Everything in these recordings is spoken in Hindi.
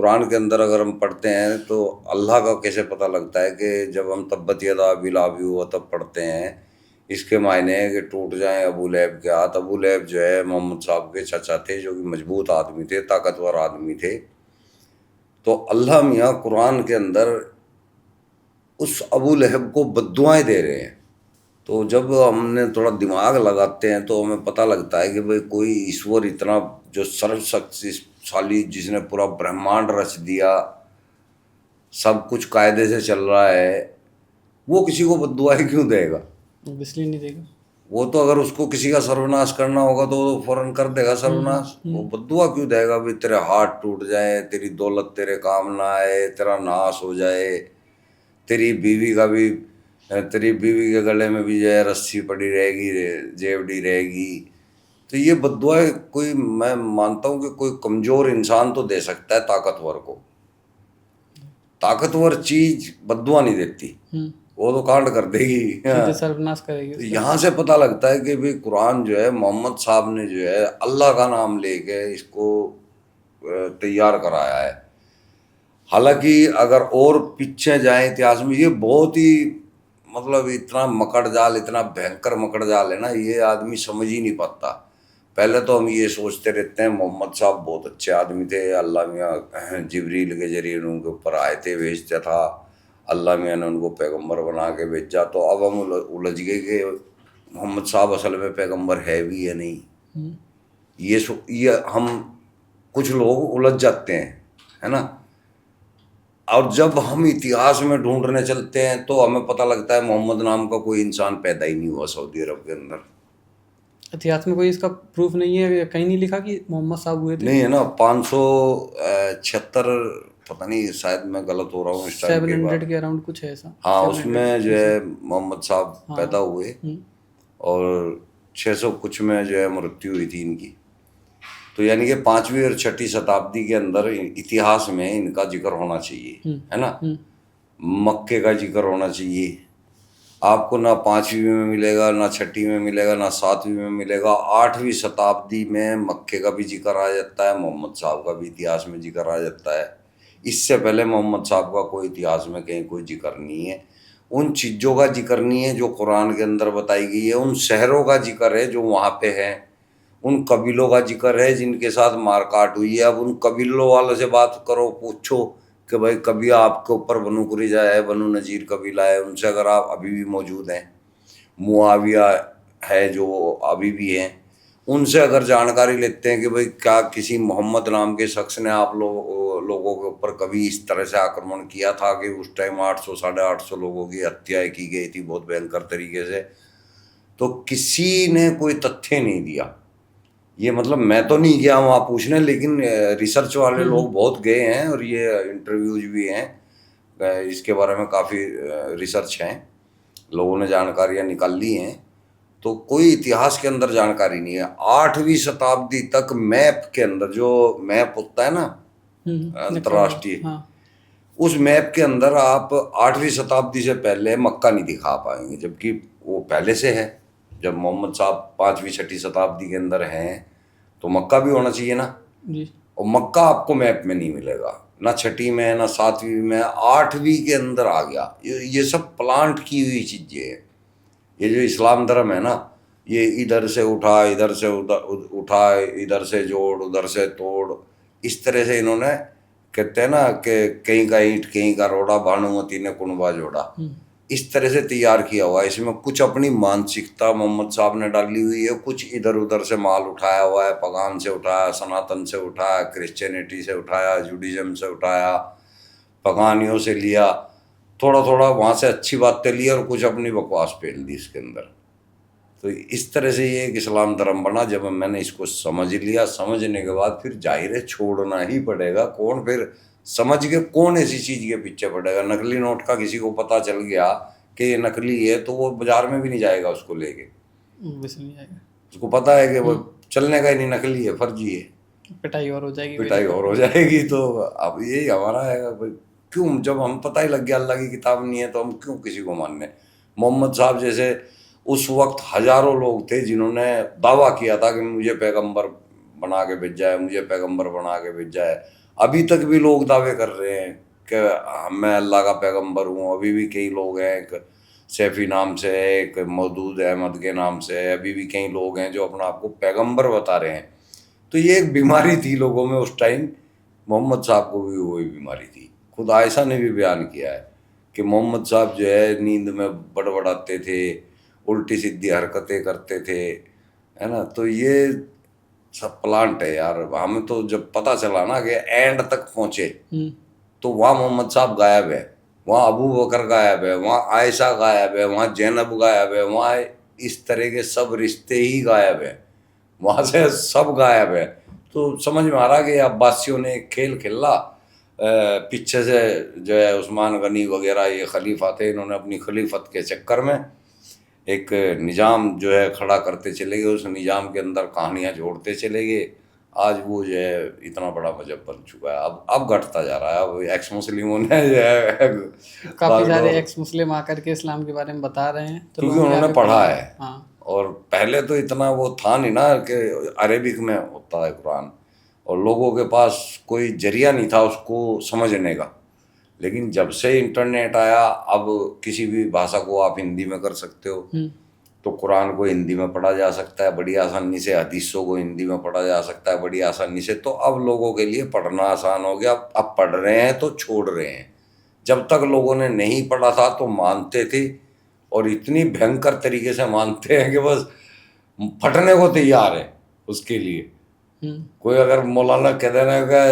कुरान के अंदर अगर हम पढ़ते हैं तो अल्लाह का कैसे पता लगता है कि जब हम तब्बत यदा अबी लाहब हुआ तब पढ़ते हैं, इसके मायने है कि टूट जाएं अबू लहब के हाथ। अबू लहब जो है मोहम्मद साहब के चाचा थे, जो कि मजबूत आदमी थे, ताकतवर आदमी थे। तो अल्लाह मियाँ कुरान के अंदर उस अबू लहब को बद्दुआएं दे रहे हैं। तो जब हमने थोड़ा दिमाग लगाते हैं तो हमें पता लगता है कि भाई कोई ईश्वर इतना जो सर्वशक्तिशाली, जिसने पूरा ब्रह्मांड रच दिया, सब कुछ कायदे से चल रहा है, वो किसी को बद्दुआएं क्यों देगा? ऑब्वियसली नहीं देगा। वो तो अगर उसको किसी का सर्वनाश करना होगा तो वो फौरन कर देगा सर्वनाश। वो बद्दुआ क्यों देगा भी तेरे हाथ टूट जाए, तेरी दौलत तेरे काम ना आए, तेरा नाश हो जाए, तेरी बीवी का भी, तेरी बीवी के गले में भी जो है रस्सी पड़ी रहेगी, जेवड़ी रहेगी। तो ये बद्दुआ कोई, मैं मानता हूँ कि कोई कमजोर इंसान तो दे सकता है ताकतवर को। ताकतवर चीज बद्दुआ नहीं देती, वो तो कांड कर देगी, सीधे सर्वनाश करेगी तो उसका। यहाँ से पता लगता है कि भाई कुरान जो है, मोहम्मद साहब ने जो है अल्लाह का नाम लेके इसको तैयार कराया है। हालांकि अगर और पीछे जाए इतिहास में, ये बहुत ही मतलब इतना मकड़ जाल, इतना भयंकर मकड़ जाल है ना, ये आदमी समझ ही नहीं पाता। पहले तो हम ये सोचते रहते हैं मोहम्मद साहब बहुत अच्छे आदमी थे, अल्लाह मियाँ जिब्रील के जरिए उनके ऊपर आयतें भेजता था, अल्लाह मियाँ ने उनको पैगंबर बना के भेजा। तो अब हम उलझ गए कि मोहम्मद साहब असल में पैगंबर है भी या नहीं। ये हम कुछ लोग उलझ जाते हैं, है ना। और जब हम इतिहास में ढूंढने चलते हैं तो हमें पता लगता है मोहम्मद नाम का कोई इंसान पैदा ही नहीं हुआ सऊदी अरब के अंदर। इतिहास में कोई इसका प्रूफ नहीं है, कहीं नहीं लिखा कि मोहम्मद साहब हुए थे। नहीं है ना, 576, पता नहीं, शायद मैं गलत हो रहा हूँ इस टाइम के 700 बाद। के अराउंड कुछ है ऐसा। हाँ, 700 उसमें जो BC। है मोहम्मद साहब हाँ। पैदा हुए और 600 कुछ में जो है मृत्यु हुई थी इनकी। तो यानी कि 5वीं और 6ठी शताब्दी के अंदर इतिहास में इनका जिक्र होना चाहिए, है ना। मक्के का जिक्र होना चाहिए। आपको ना 5वीं में मिलेगा, ना 6ठी में मिलेगा, ना 7वीं में मिलेगा। 8वीं शताब्दी में मक्के का भी जिक्र आ जाता है, मोहम्मद साहब का भी इतिहास में जिक्र आ जाता है। इससे पहले मोहम्मद साहब का कोई इतिहास में कहीं कोई जिक्र नहीं है। उन चीज़ों का जिक्र नहीं है जो कुरान के अंदर बताई गई है। उन शहरों का जिक्र है जो वहाँ पे हैं। उन कबीलों का जिक्र है जिनके साथ मारकाट हुई है। अब उन कबीलों वालों से बात करो, पूछो कि भाई कभी आपके ऊपर बनु कुरैज़ा है, बनु नज़ीर कबीला है, उनसे अगर आप अभी भी मौजूद हैं, मुआविया है जो अभी भी हैं, उनसे अगर जानकारी लेते हैं कि भाई क्या किसी मोहम्मद नाम के शख्स ने आप लोगों के ऊपर कभी इस तरह से आक्रमण किया था कि उस टाइम 800 850 लोगों की हत्याएं की गई थी बहुत भयंकर तरीके से, तो किसी ने कोई तथ्य नहीं दिया। ये मतलब मैं तो नहीं गया वहाँ पूछने, लेकिन रिसर्च वाले लोग बहुत गए हैं और ये इंटरव्यूज भी हैं, इसके बारे में काफ़ी रिसर्च हैं, लोगों ने जानकारियाँ निकाल ली हैं। तो कोई इतिहास के अंदर जानकारी नहीं है। 8वीं शताब्दी तक मैप के अंदर, जो मैप होता है ना अंतर्राष्ट्रीय, हाँ। उस मैप के अंदर आप 8वीं शताब्दी से पहले मक्का नहीं दिखा पाएंगे, जबकि वो पहले से है। जब मोहम्मद साहब 5वीं 6ठी शताब्दी के अंदर हैं तो मक्का भी होना चाहिए ना जी। और मक्का आपको मैप में नहीं मिलेगा, ना 6ठी में, ना 7वीं में, 8वीं के अंदर आ गया। ये सब प्लांट की हुई चीज़ें हैं। ये जो इस्लाम धर्म है ना, ये इधर से उठा, इधर से उधर उठा, इधर से जोड़, उधर से तोड़, इस तरह से इन्होंने, कहते हैं ना कि कहीं का ईंट कहीं का रोड़ा, भानुमती ने कुनबा जोड़ा, इस तरह से तैयार किया हुआ है। इसमें कुछ अपनी मानसिकता मोहम्मद साहब ने डाली हुई है, कुछ इधर उधर से माल उठाया हुआ है, पगान से उठाया, सनातन से उठाया, क्रिश्चियनिटी से उठाया, जुडिज्म से उठाया, पगानियों से लिया, थोड़ा थोड़ा वहाँ से अच्छी बातें ली और कुछ अपनी बकवास फेल दी इसके अंदर। तो इस तरह से ये एक इस्लाम धर्म बना। जब मैंने इसको समझ लिया, समझने के बाद फिर जाहिर है छोड़ना ही पड़ेगा। कौन फिर समझ के कौन ऐसी चीज़ के पीछे पड़ेगा? नकली नोट का किसी को पता चल गया कि ये नकली है तो वो बाजार में भी नहीं जाएगा उसको लेके। नहीं जाएगा, उसको पता है कि वो चलने का ही नहीं, नकली है, फर्जी है, पिटाई और हो जाएगी, पिटाई और हो जाएगी। तो अब यही हमारा है भाई, क्यों, जब हम पता ही लग गया अल्लाह की किताब नहीं है तो हम क्यों किसी को मानने। मोहम्मद साहब जैसे उस वक्त हजारों लोग थे जिन्होंने दावा किया था कि मुझे पैगंबर बना के भेजा है, मुझे पैगंबर बना के भेजा है। अभी तक भी लोग दावे कर रहे हैं कि मैं अल्लाह का पैगंबर हूँ। अभी भी कई लोग हैं, एक सैफी नाम से है, एक मौदूद अहमद के नाम से है, अभी भी कई लोग हैं जो अपना आपको पैगंबर बता रहे हैं। तो ये एक बीमारी थी लोगों में उस टाइम। मोहम्मद साहब को भी वही बीमारी थी। खुद आयशा ने भी बयान किया है कि मोहम्मद साहब जो है नींद में बड़बड़ाते थे, उल्टी सीधी हरकतें करते थे, है ना। तो ये सब प्लांट है यार। हमें तो जब पता चला ना कि एंड तक पहुंचे, तो वहाँ मोहम्मद साहब गायब है, वहाँ अबू बकर गायब है, वहाँ आयशा गायब है, वहाँ जैनब गायब है, वहाँ इस तरह के सब रिश्ते ही गायब है, वहाँ से सब गायब है। तो समझ में आ रहा कि अब्बासियों ने एक खेल खेला। पीछे से जो है उस्मान गनी वगैरह ये खलीफा थे, इन्होंने अपनी खलीफत के चक्कर में एक निज़ाम जो है खड़ा करते चले गए, उस निज़ाम के अंदर कहानियाँ जोड़ते चले गए। आज वो जो है इतना बड़ा मजहब बन चुका है। अब घटता जा रहा है। अब एक्स मुस्लिमों ने जो है काफ़ी सारे एक्स मुस्लिम आकर के इस्लाम के बारे में बता रहे हैं, तो क्योंकि लोगों ने उन्होंने आगे पढ़ा पढ़ा है। हाँ। और पहले तो इतना वो था नहीं ना कि अरेबिक में होता है कुरान, और लोगों के पास कोई जरिया नहीं था उसको समझने का। लेकिन जब से इंटरनेट आया, अब किसी भी भाषा को आप हिंदी में कर सकते हो। तो कुरान को हिंदी में पढ़ा जा सकता है बड़ी आसानी से, हदीसों को हिंदी में पढ़ा जा सकता है बड़ी आसानी से। तो अब लोगों के लिए पढ़ना आसान हो गया। अब पढ़ रहे हैं तो छोड़ रहे हैं। जब तक लोगों ने नहीं पढ़ा था तो मानते थे, और इतनी भयंकर तरीके से मानते हैं कि बस फटने को तैयार है उसके लिए। कोई अगर मौलाना कह देना का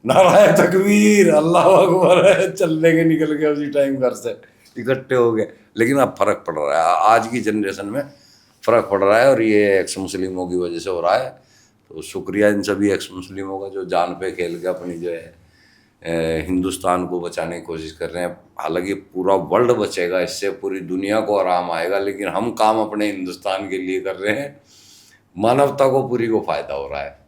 नाराय तकबीर अल्लाह अकबर है, चल लेंगे निकल के उसी टाइम घर से इकट्ठे हो गए। लेकिन अब फर्क पड़ रहा है, आज की जनरेशन में फ़र्क पड़ रहा है, और ये एक्स मुस्लिमों की वजह से हो रहा है। तो शुक्रिया इन सभी एक्स मुस्लिमों का जो जान पे खेल के अपनी जो है हिंदुस्तान को बचाने की कोशिश कर रहे हैं। हालांकि पूरा वर्ल्ड बचेगा इससे, पूरी दुनिया को आराम आएगा, लेकिन हम काम अपने हिंदुस्तान के लिए कर रहे हैं, मानवता को पूरी को फ़ायदा हो रहा है।